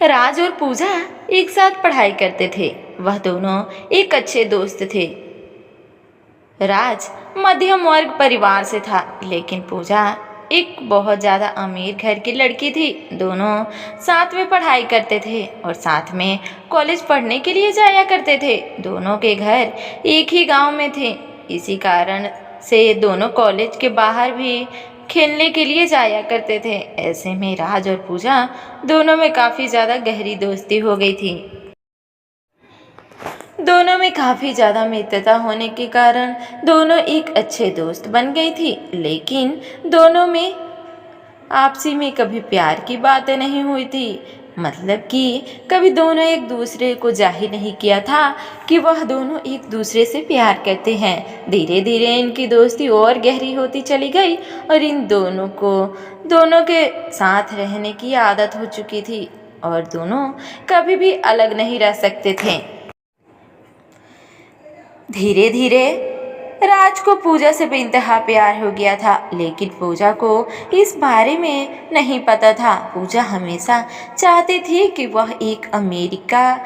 राज और पूजा एक साथ पढ़ाई करते थे। वह दोनों एक अच्छे दोस्त थे। राज मध्यम वर्ग परिवार से था, लेकिन पूजा एक बहुत ज़्यादा अमीर घर की लड़की थी। दोनों साथ में पढ़ाई करते थे और साथ में कॉलेज पढ़ने के लिए जाया करते थे। दोनों के घर एक ही गांव में थे। इसी कारण से दोनों कॉलेज के बाहर भी खेलने के लिए जाया करते थे। ऐसे में राज और पूजा दोनों में काफ़ी ज़्यादा गहरी दोस्ती हो गई थी। दोनों में काफ़ी ज़्यादा मित्रता होने के कारण दोनों एक अच्छे दोस्त बन गई थी। लेकिन दोनों में आपसी में कभी प्यार की बातें नहीं हुई थी। मतलब कि कभी दोनों एक दूसरे को जाहिर नहीं किया था कि वह दोनों एक दूसरे से प्यार करते हैं। धीरे धीरे इनकी दोस्ती और गहरी होती चली गई और इन दोनों के साथ रहने की आदत हो चुकी थी और दोनों कभी भी अलग नहीं रह सकते थे। धीरे धीरे राज को पूजा से बेइंतहा प्यार हो गया था, लेकिन पूजा को इस बारे में नहीं पता था। पूजा हमेशा चाहती थी कि वह एक अमेरिका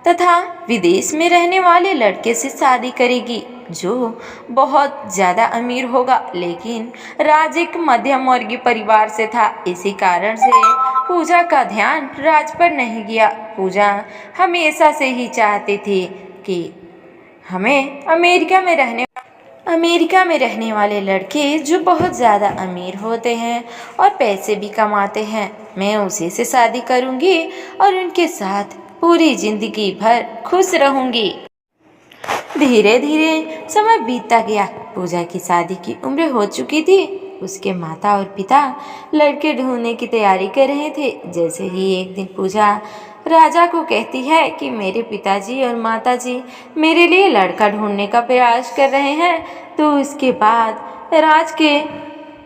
तथा विदेश में रहने वाले लड़के से शादी करेगी जो बहुत ज़्यादा अमीर होगा, लेकिन राज एक मध्यम वर्गीय परिवार से था। इसी कारण से पूजा का ध्यान राज पर नहीं गया। पूजा हमेशा से ही चाहती थी कि हमें अमेरिका में रहने वाले लड़के जो बहुत ज़्यादा अमीर होते हैं और पैसे भी कमाते हैं, मैं उसी से शादी करूंगी और उनके साथ पूरी जिंदगी भर खुश रहूंगी। धीरे धीरे समय बीतता गया। पूजा की शादी की उम्र हो चुकी थी। उसके माता और पिता लड़के ढूंढने की तैयारी कर रहे थे। जैसे ही एक दिन पूजा राजा को कहती है कि मेरे पिताजी और माताजी मेरे लिए लड़का ढूंढने का प्रयास कर रहे हैं, तो उसके बाद राज के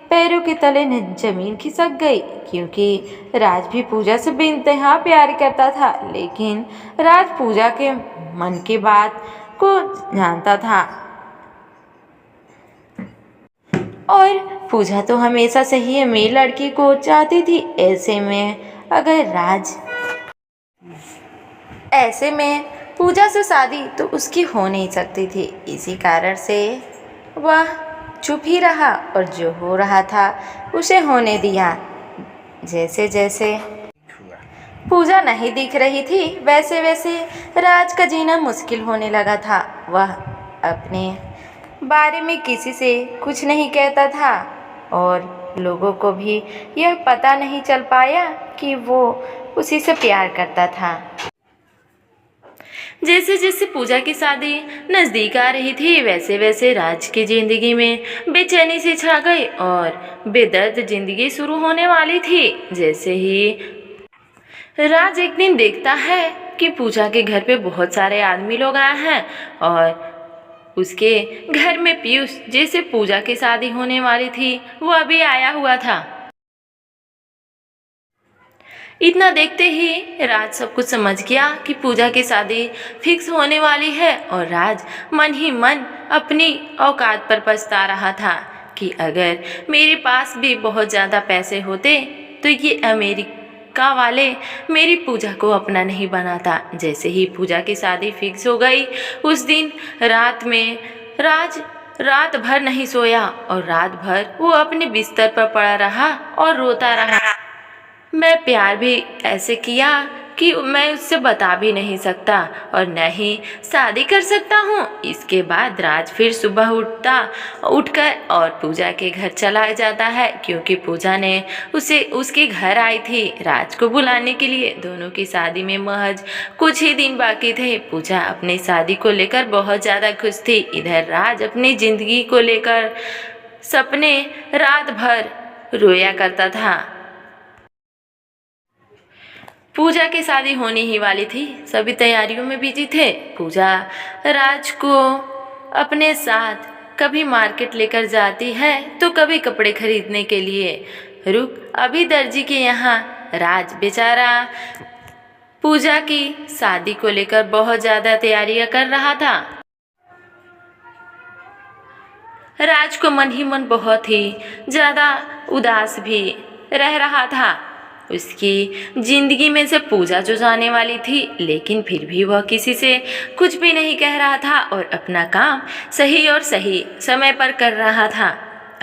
पैरों के तले जमीन खिसक गई, क्योंकि राज भी पूजा से बेइंतहा प्यार करता था। लेकिन राज पूजा के मन की बात को जानता था और पूजा तो हमेशा से ही अमीर लड़की को चाहती थी। ऐसे में पूजा से शादी तो उसकी हो नहीं सकती थी। इसी कारण से वह चुप ही रहा और जो हो रहा था उसे होने दिया। जैसे जैसे पूजा नहीं दिख रही थी, वैसे वैसे राज का जीना मुश्किल होने लगा था। वह अपने बारे में किसी से कुछ नहीं कहता था और लोगों को भी यह पता नहीं चल पाया कि वो उसी से प्यार करता था। जैसे जैसे पूजा की शादी नज़दीक आ रही थी, वैसे वैसे राज की जिंदगी में बेचैनी सी छा गई और बेदर्द जिंदगी शुरू होने वाली थी। जैसे ही राज एक दिन देखता है कि पूजा के घर पे बहुत सारे आदमी लोग आए हैं और उसके घर में पीयूष, जैसे पूजा की शादी होने वाली थी, वो अभी आया हुआ था। इतना देखते ही राज सब कुछ समझ गया कि पूजा की शादी फिक्स होने वाली है और राज मन ही मन अपनी औकात पर पछता रहा था कि अगर मेरे पास भी बहुत ज़्यादा पैसे होते तो ये अमेरिका वाले मेरी पूजा को अपना नहीं बनाता। जैसे ही पूजा की शादी फिक्स हो गई, उस दिन रात में राज रात भर नहीं सोया और रात भर वो अपने बिस्तर पर पड़ा रहा और रोता रहा। मैं प्यार भी ऐसे किया कि मैं उससे बता भी नहीं सकता और न ही शादी कर सकता हूँ। इसके बाद राज फिर सुबह उठकर और पूजा के घर चला जाता है, क्योंकि पूजा ने उसके घर आई थी राज को बुलाने के लिए। दोनों की शादी में महज कुछ ही दिन बाकी थे। पूजा अपनी शादी को लेकर बहुत ज़्यादा खुश थी। इधर राज अपनी ज़िंदगी को लेकर सपने रात भर रोया करता था। पूजा की शादी होने ही वाली थी, सभी तैयारियों में बिजी थे। पूजा राज को अपने साथ कभी मार्केट लेकर जाती है तो कभी कपड़े खरीदने के लिए। रुक, अभी दर्जी के यहाँ राज बेचारा पूजा की शादी को लेकर बहुत ज़्यादा तैयारियां कर रहा था। राज को मन ही मन बहुत ही ज़्यादा उदास भी रह रहा था। उसकी जिंदगी में से पूजा जो जाने वाली थी, लेकिन फिर भी वह किसी से कुछ भी नहीं कह रहा था और अपना काम सही और सही समय पर कर रहा था।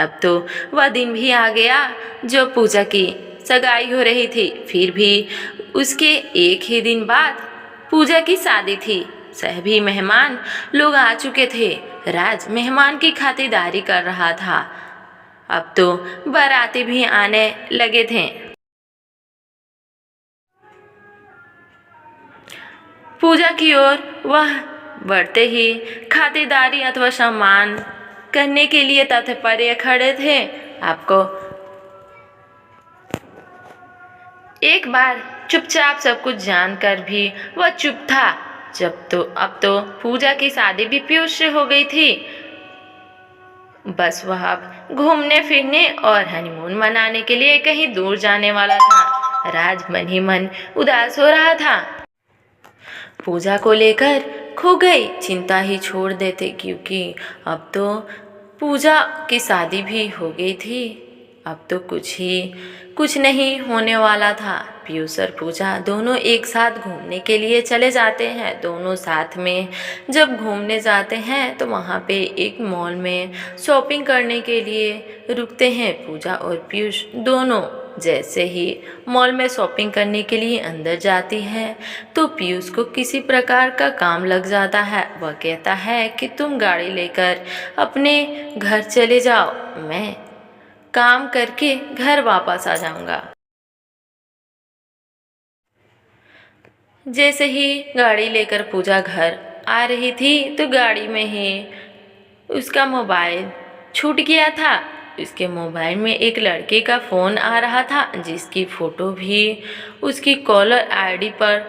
अब तो वह दिन भी आ गया जो पूजा की सगाई हो रही थी। फिर भी उसके एक ही दिन बाद पूजा की शादी थी। सभी मेहमान लोग आ चुके थे। राज मेहमान की खातिरदारी कर रहा था। अब तो बाराती भी आने लगे थे। पूजा की ओर वह बढ़ते ही खातिरदारी अथवा सम्मान करने के लिए तत्पर खड़े थे। आपको एक बार चुपचाप सब कुछ जानकर भी वह चुप था। अब तो पूजा की शादी भी पीयूष से हो गई थी। बस वह अब घूमने फिरने और हनीमून मनाने के लिए कहीं दूर जाने वाला था। राज मन ही मन उदास हो रहा था। पूजा को लेकर खो गई चिंता ही छोड़ देते, क्योंकि अब तो पूजा की शादी भी हो गई थी। अब तो कुछ नहीं होने वाला था। पीयूष और पूजा दोनों एक साथ घूमने के लिए चले जाते हैं। दोनों साथ में जब घूमने जाते हैं तो वहाँ पे एक मॉल में शॉपिंग करने के लिए रुकते हैं। पूजा और पीयूष दोनों जैसे ही मॉल में शॉपिंग करने के लिए अंदर जाती है तो पीयूष को किसी प्रकार का काम लग जाता है। वह कहता है कि तुम गाड़ी लेकर अपने घर चले जाओ, मैं काम करके घर वापस आ जाऊंगा। जैसे ही गाड़ी लेकर पूजा घर आ रही थी तो गाड़ी में ही उसका मोबाइल छूट गया था। उसके मोबाइल में एक लड़के का फ़ोन आ रहा था, जिसकी फ़ोटो भी उसकी कॉलर आईडी पर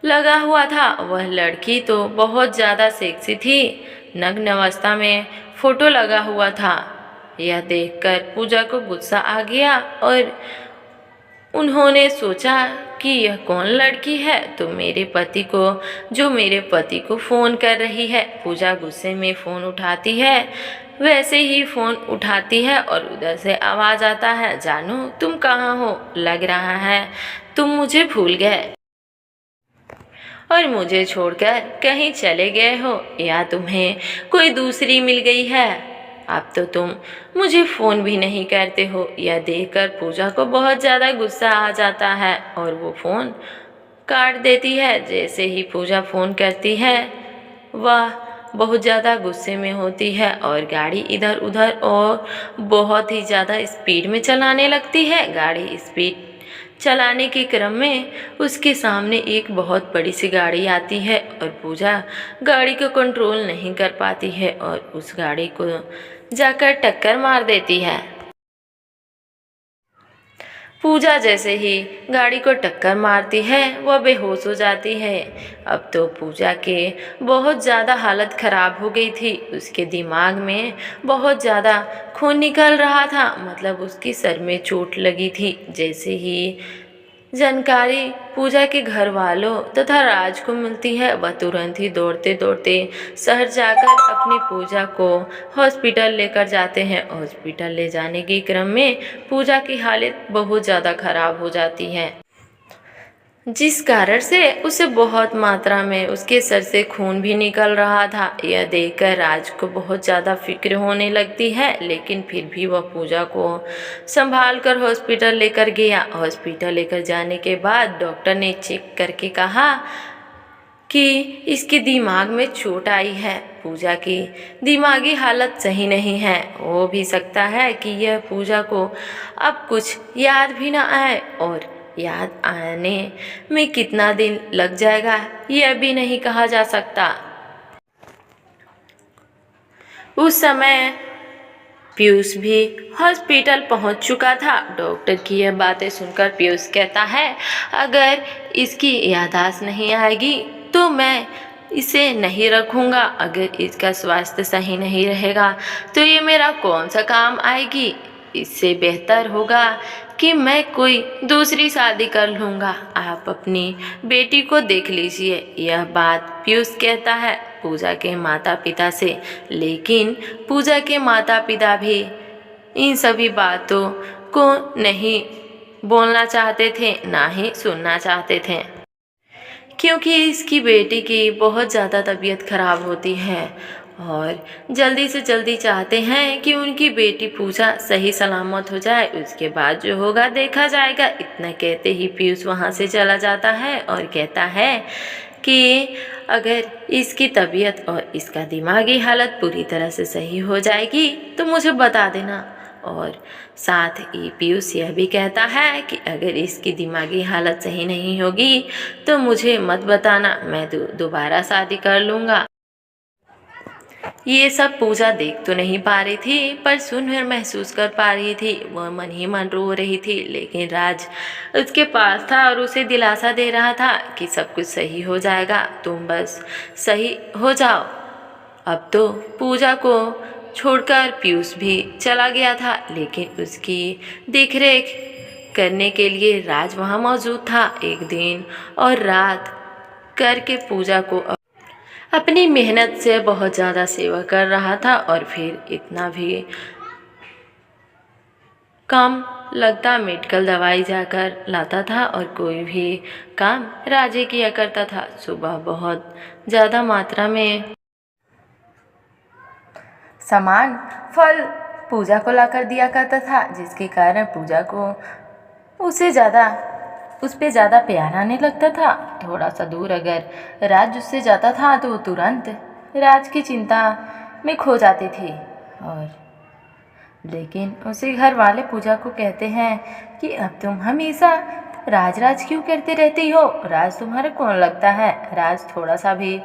लगा हुआ था। वह लड़की तो बहुत ज़्यादा सेक्सी थी, नग्न अवस्था में फ़ोटो लगा हुआ था। यह देखकर पूजा को गुस्सा आ गया और उन्होंने सोचा कि यह कौन लड़की है तो मेरे पति को फ़ोन कर रही है। पूजा गुस्से में फ़ोन उठाती है। वैसे ही फ़ोन उठाती है और उधर से आवाज़ आता है, जानू तुम कहाँ हो? लग रहा है तुम मुझे भूल गए और मुझे छोड़कर कहीं चले गए हो, या तुम्हें कोई दूसरी मिल गई है। अब तो तुम मुझे फ़ोन भी नहीं करते हो। यह देखकर पूजा को बहुत ज़्यादा गुस्सा आ जाता है और वो फ़ोन काट देती है। जैसे ही पूजा फ़ोन करती है वह बहुत ज़्यादा गुस्से में होती है और गाड़ी इधर उधर और बहुत ही ज़्यादा स्पीड में चलाने लगती है। गाड़ी स्पीड चलाने के क्रम में उसके सामने एक बहुत बड़ी सी गाड़ी आती है और पूजा गाड़ी को कंट्रोल नहीं कर पाती है और उस गाड़ी को जाकर टक्कर मार देती है। पूजा जैसे ही गाड़ी को टक्कर मारती है वह बेहोश हो जाती है। अब तो पूजा के बहुत ज़्यादा हालत ख़राब हो गई थी। उसके दिमाग में बहुत ज़्यादा खून निकल रहा था, मतलब उसकी सर में चोट लगी थी। जैसे ही जानकारी पूजा के घर वालों तथा राज को मिलती है वह तुरंत ही दौड़ते दौड़ते शहर जाकर अपनी पूजा को हॉस्पिटल लेकर जाते हैं। हॉस्पिटल ले जाने के क्रम में पूजा की हालत बहुत ज़्यादा ख़राब हो जाती है, जिस कारण से उसे बहुत मात्रा में उसके सर से खून भी निकल रहा था। यह देखकर राज को बहुत ज़्यादा फिक्र होने लगती है, लेकिन फिर भी वह पूजा को संभाल कर हॉस्पिटल लेकर गया। हॉस्पिटल लेकर जाने के बाद डॉक्टर ने चेक करके कहा कि इसके दिमाग में चोट आई है। पूजा की दिमागी हालत सही नहीं है। हो भी सकता है कि यह पूजा को अब कुछ याद भी ना आए, और याद आने में कितना दिन लग जाएगा यह भी नहीं कहा जा सकता। उस समय पीयूष भी हॉस्पिटल पहुंच चुका था। डॉक्टर की यह बातें सुनकर पीयूष कहता है, अगर इसकी याददाश्त नहीं आएगी तो मैं इसे नहीं रखूँगा। अगर इसका स्वास्थ्य सही नहीं रहेगा तो ये मेरा कौन सा काम आएगी। इससे बेहतर होगा कि मैं कोई दूसरी शादी कर लूँगा। आप अपनी बेटी को देख लीजिए। यह बात पीयूष कहता है पूजा के माता पिता से, लेकिन पूजा के माता पिता भी इन सभी बातों को नहीं बोलना चाहते थे ना ही सुनना चाहते थे, क्योंकि इसकी बेटी की बहुत ज़्यादा तबीयत खराब होती है और जल्दी से जल्दी चाहते हैं कि उनकी बेटी पूजा सही सलामत हो जाए, उसके बाद जो होगा देखा जाएगा। इतना कहते ही पीयूष वहाँ से चला जाता है और कहता है कि अगर इसकी तबीयत और इसका दिमागी हालत पूरी तरह से सही हो जाएगी तो मुझे बता देना। और साथ ही पीयूष यह भी कहता है कि अगर इसकी दिमागी हालत सही नहीं होगी तो मुझे मत बताना, मैं दोबारा शादी कर लूँगा। ये सब पूजा देख तो नहीं पा रही थी, पर सुनकर महसूस कर पा रही थी। वह मन ही मन रो रही थी, लेकिन राज उसके पास था और उसे दिलासा दे रहा था कि सब कुछ सही हो जाएगा, तुम बस सही हो जाओ। अब तो पूजा को छोड़कर पीयूष भी चला गया था, लेकिन उसकी देखरेख करने के लिए राज वहाँ मौजूद था। एक दिन और रात करके पूजा को अपनी मेहनत से बहुत ज़्यादा सेवा कर रहा था और फिर इतना भी कम लगता मेडिकल दवाई जाकर लाता था और कोई भी काम राजे किया करता था। सुबह बहुत ज़्यादा मात्रा में सामान फल पूजा को लाकर दिया करता था, जिसके कारण पूजा को उस पे ज़्यादा प्यार आने लगता था। थोड़ा सा दूर अगर राज उससे जाता था तो वो तुरंत राज की चिंता में खो जाती थी। और लेकिन उसे घर वाले पूजा को कहते हैं कि अब तुम हमेशा राज राज क्यों करते रहती हो, राज तुम्हारा कौन लगता है। राज थोड़ा सा भी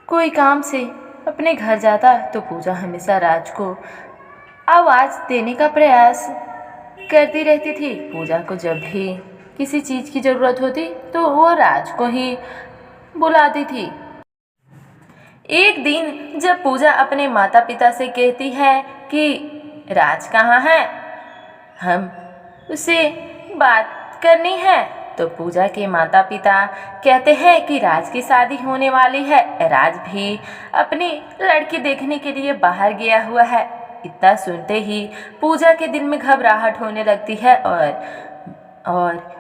कोई काम से अपने घर जाता तो पूजा हमेशा राज को आवाज़ देने का प्रयास करती रहती थी। पूजा को जब भी किसी चीज़ की ज़रूरत होती तो वो राज को ही बुलाती थी। एक दिन जब पूजा अपने माता पिता से कहती है कि राज कहाँ है, हम उससे बात करनी है, तो पूजा के माता पिता कहते हैं कि राज की शादी होने वाली है, राज भी अपनी लड़की देखने के लिए बाहर गया हुआ है। इतना सुनते ही पूजा के दिल में घबराहट होने लगती है और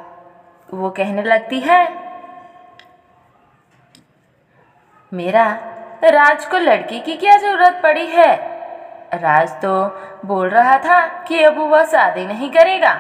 वो कहने लगती है, मेरा राज को लड़की की क्या ज़रूरत पड़ी है। राज तो बोल रहा था कि अब वह शादी नहीं करेगा।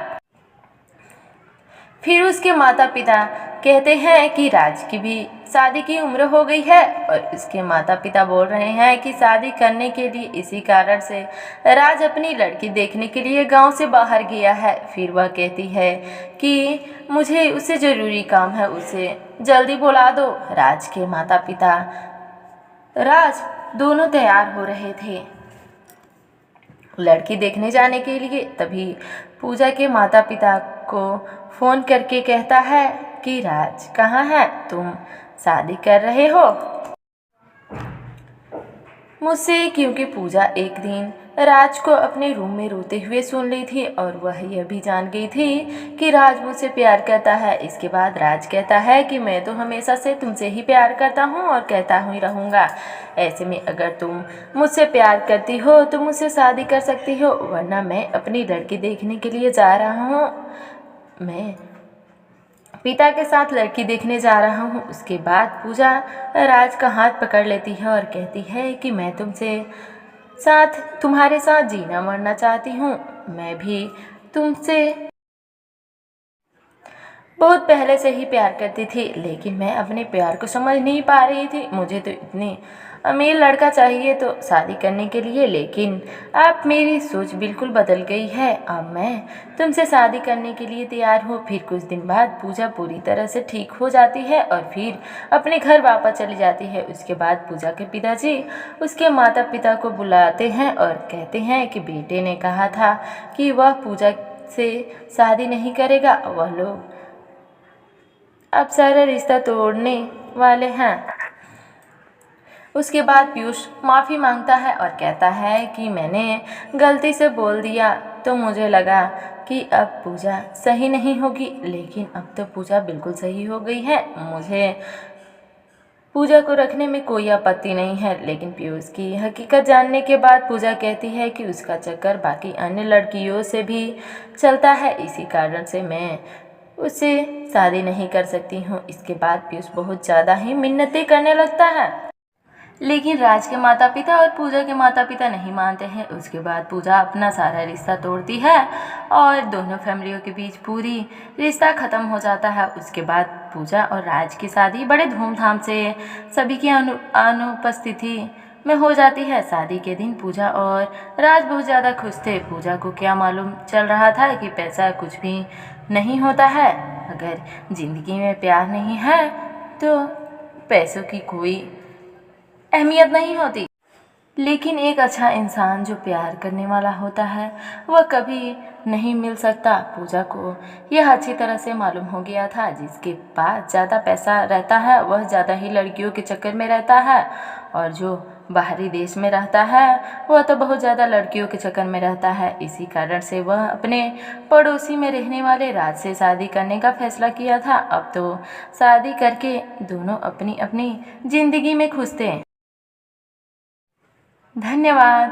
फिर उसके माता पिता कहते हैं कि राज की भी शादी की उम्र हो गई है और इसके माता पिता बोल रहे हैं कि शादी करने के लिए इसी कारण से राज अपनी लड़की देखने के लिए गांव से बाहर गया है। फिर वह कहती है कि मुझे उससे ज़रूरी काम है, उसे जल्दी बुला दो। राज के माता पिता राज दोनों तैयार हो रहे थे लड़की देखने जाने के लिए। तभी पूजा के माता पिता को फ़ोन करके कहता है कि राज कहाँ है, तुम शादी कर रहे हो मुझसे। क्योंकि पूजा एक दिन राज को अपने रूम में रोते हुए सुन ली थी और वह यह भी जान गई थी कि राज मुझसे प्यार करता है। इसके बाद राज कहता है कि मैं तो हमेशा से तुमसे ही प्यार करता हूँ और कहता ही रहूँगा। ऐसे में अगर तुम मुझसे प्यार करती हो तो मुझसे शादी कर सकती हो, वरना मैं अपनी लड़की देखने के लिए जा रहा हूँ। मैं पिता के साथ लड़की देखने जा रहा हूँ। उसके बाद पूजा राज का हाथ पकड़ लेती है और कहती है कि मैं तुम्हारे साथ जीना मरना चाहती हूँ। मैं भी तुमसे बहुत पहले से ही प्यार करती थी, लेकिन मैं अपने प्यार को समझ नहीं पा रही थी। मुझे तो इतने अमीर लड़का चाहिए तो शादी करने के लिए, लेकिन अब मेरी सोच बिल्कुल बदल गई है। अब मैं तुमसे शादी करने के लिए तैयार हूँ। फिर कुछ दिन बाद पूजा पूरी तरह से ठीक हो जाती है और फिर अपने घर वापस चली जाती है। उसके बाद पूजा के पिताजी उसके माता पिता को बुलाते हैं और कहते हैं कि बेटे ने कहा था कि वह पूजा से शादी नहीं करेगा, वह लोग अब सारा रिश्ता तोड़ने वाले हैं। उसके बाद पीयूष माफ़ी मांगता है और कहता है कि मैंने गलती से बोल दिया तो मुझे लगा कि अब पूजा सही नहीं होगी, लेकिन अब तो पूजा बिल्कुल सही हो गई है। मुझे पूजा को रखने में कोई आपत्ति नहीं है। लेकिन पीयूष की हकीकत जानने के बाद पूजा कहती है कि उसका चक्कर बाकी अन्य लड़कियों से भी चलता है, इसी कारण से मैं उससे शादी नहीं कर सकती हूँ। इसके बाद पीयूष बहुत ज़्यादा ही मिन्नतें करने लगता है, लेकिन राज के माता पिता और पूजा के माता पिता नहीं मानते हैं। उसके बाद पूजा अपना सारा रिश्ता तोड़ती है और दोनों फैमिलियों के बीच पूरी रिश्ता ख़त्म हो जाता है। उसके बाद पूजा और राज की शादी बड़े धूमधाम से सभी की अनुपस्थिति में हो जाती है। शादी के दिन पूजा और राज बहुत ज़्यादा खुश थे। पूजा को क्या मालूम चल रहा था कि पैसा कुछ भी नहीं होता है। अगर ज़िंदगी में प्यार नहीं है तो पैसों की कोई अहमियत नहीं होती। लेकिन एक अच्छा इंसान जो प्यार करने वाला होता है वह कभी नहीं मिल सकता। पूजा को यह अच्छी तरह से मालूम हो गया था, जिसके पास ज़्यादा पैसा रहता है वह ज़्यादा ही लड़कियों के चक्कर में रहता है, और जो बाहरी देश में रहता है वह तो बहुत ज़्यादा लड़कियों के चक्कर में रहता है। इसी कारण से वह अपने पड़ोसी में रहने वाले राज से शादी करने का फैसला किया था। अब तो शादी करके दोनों अपनी अपनी ज़िंदगी में खुश थे। धन्यवाद।